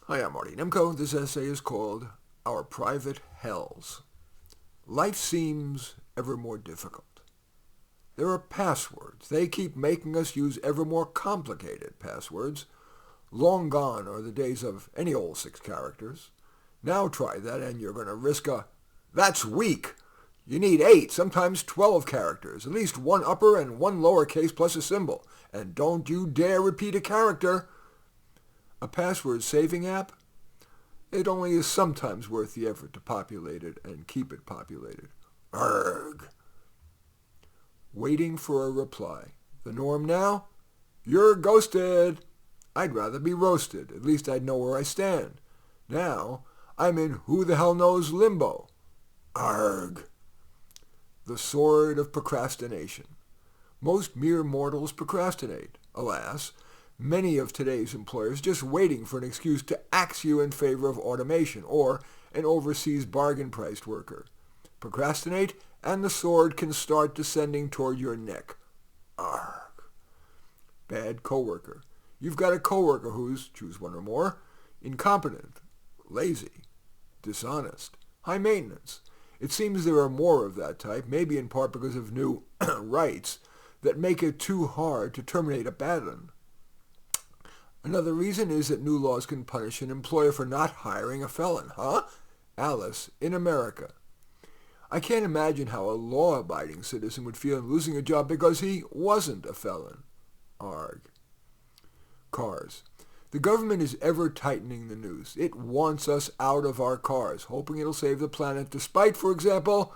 Hi, I'm Marty Nemko. This essay is called Our Private Hells. Life seems ever more difficult. There are passwords. They keep making us use ever more complicated passwords. Long gone are the days of any old 6 characters. Now try that and you're going to risk a, "That's weak." You need 8, sometimes 12 characters, at least one upper and one lowercase plus a symbol. And don't you dare repeat a character. A password saving app? It only is sometimes worth the effort to populate it and keep it populated. Arrgh. Waiting for a reply. The norm now? You're ghosted. I'd rather be roasted. At least I'd know where I stand. Now, I'm in who the hell knows limbo. Arrgh. The sword of procrastination. Most mere mortals procrastinate. Alas, many of today's employers just waiting for an excuse to axe you in favor of automation or an overseas bargain-priced worker. Procrastinate, and the sword can start descending toward your neck. Arrgh. Bad coworker. You've got a coworker who's, choose one or more, incompetent, lazy, dishonest, high maintenance. It seems there are more of that type, maybe in part because of new rights that make it too hard to terminate a bad one. Another reason is that new laws can punish an employer for not hiring a felon. Huh? Alice in America. I can't imagine how a law-abiding citizen would feel in losing a job because he wasn't a felon. Arrgh. Cars. The government is ever tightening the noose. It wants us out of our cars, hoping it'll save the planet despite, for example,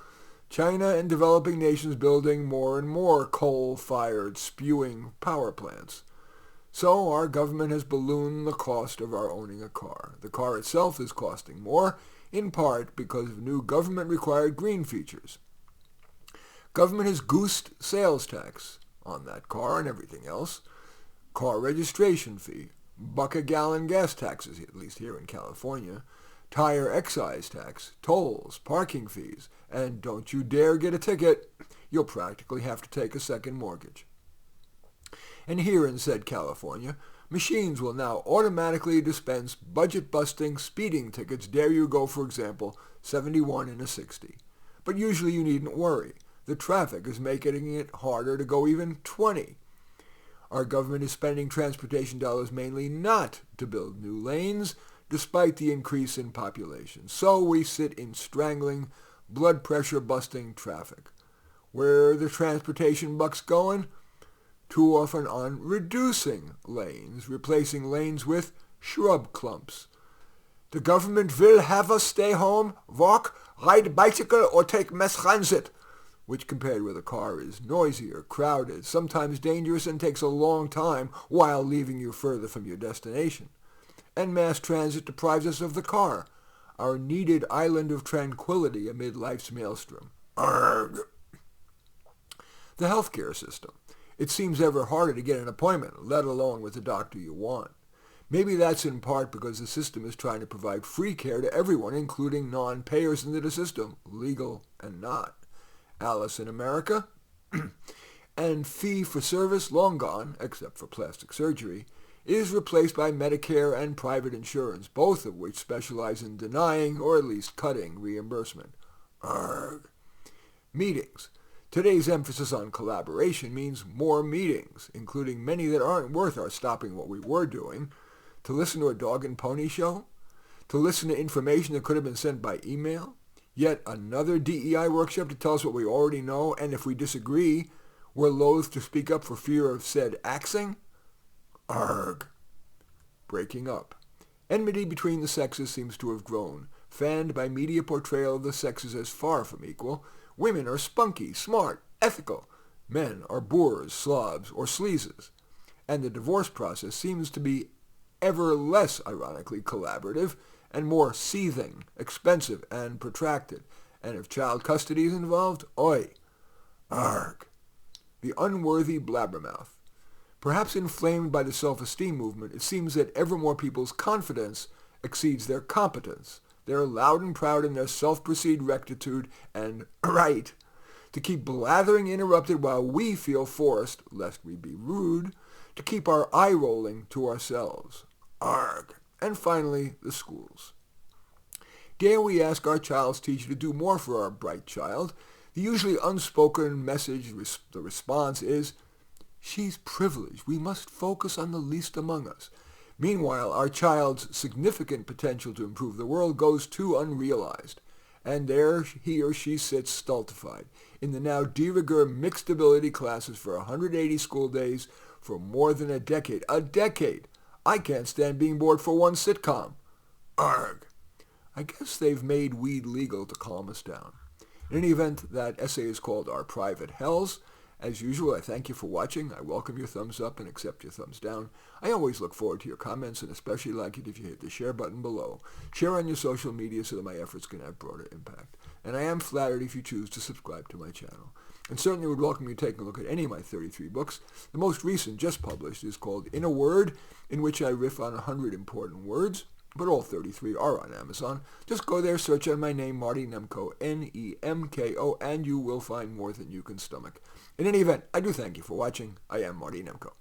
China and developing nations building more and more coal-fired, spewing power plants. So our government has ballooned the cost of our owning a car. The car itself is costing more, in part because of new government-required green features. Government has goosed sales tax on that car and everything else, car registration fee, buck-a-gallon gas taxes, at least here in California, tire excise tax, tolls, parking fees, and don't you dare get a ticket. You'll practically have to take a second mortgage. And here in said California, machines will now automatically dispense budget-busting speeding tickets. Dare you go, for example, 71 in a 60. But usually you needn't worry. The traffic is making it harder to go even 20. Our government is spending transportation dollars mainly not to build new lanes, despite the increase in population. So we sit in strangling, blood pressure-busting traffic. Where are the transportation bucks going? Too often on reducing lanes, replacing lanes with shrub clumps. The government will have us stay home, walk, ride bicycle, or take mass transit, which compared with a car is noisier, crowded, sometimes dangerous, and takes a long time while leaving you further from your destination. And mass transit deprives us of the car, our needed island of tranquility amid life's maelstrom. Arrgh. The healthcare system. It seems ever harder to get an appointment, let alone with the doctor you want. Maybe that's in part because the system is trying to provide free care to everyone, including non-payers into the system, legal and not. Alice in America. And fee-for-service, long gone, except for plastic surgery, is replaced by Medicare and private insurance, both of which specialize in denying or at least cutting reimbursement. Arrgh. Meetings. Today's emphasis on collaboration means more meetings, including many that aren't worth our stopping what we were doing, to listen to a dog and pony show, to listen to information that could have been sent by email, yet another DEI workshop to tell us what we already know, and if we disagree, we're loath to speak up for fear of said axing. Arrgh. Breaking up. Enmity between the sexes seems to have grown, fanned by media portrayal of the sexes as far from equal. Women are spunky, smart, ethical. Men are boors, slobs, or sleazes. And the divorce process seems to be ever less, ironically, collaborative and more seething, expensive, and protracted. And if child custody is involved, oi. Arrgh. The unworthy blabbermouth. Perhaps inflamed by the self-esteem movement, it seems that ever more people's confidence exceeds their competence. They're loud and proud in their self-perceived rectitude and right to keep blathering interrupted while we feel forced, lest we be rude, to keep our eye rolling to ourselves. Arrgh. And finally, the schools. Dare we ask our child's teacher to do more for our bright child? The usually unspoken message, the response is, she's privileged. We must focus on the least among us. Meanwhile, our child's significant potential to improve the world goes too unrealized. And there he or she sits stultified in the now de rigueur mixed ability classes for 180 school days for more than a decade. A decade! I can't stand being bored for one sitcom. Arg! I guess they've made weed legal to calm us down. In any event, that essay is called Our Private Hells. As usual, I thank you for watching. I welcome your thumbs up and accept your thumbs down. I always look forward to your comments and especially like it if you hit the share button below. Share on your social media so that my efforts can have broader impact. And I am flattered if you choose to subscribe to my channel. And certainly would welcome you taking a look at any of my 33 books. The most recent, just published, is called In a Word, in which I riff on 100 important words. But all 33 are on Amazon. Just go there, search on my name, Marty Nemko, Nemko, and you will find more than you can stomach. In any event, I do thank you for watching. I am Marty Nemko.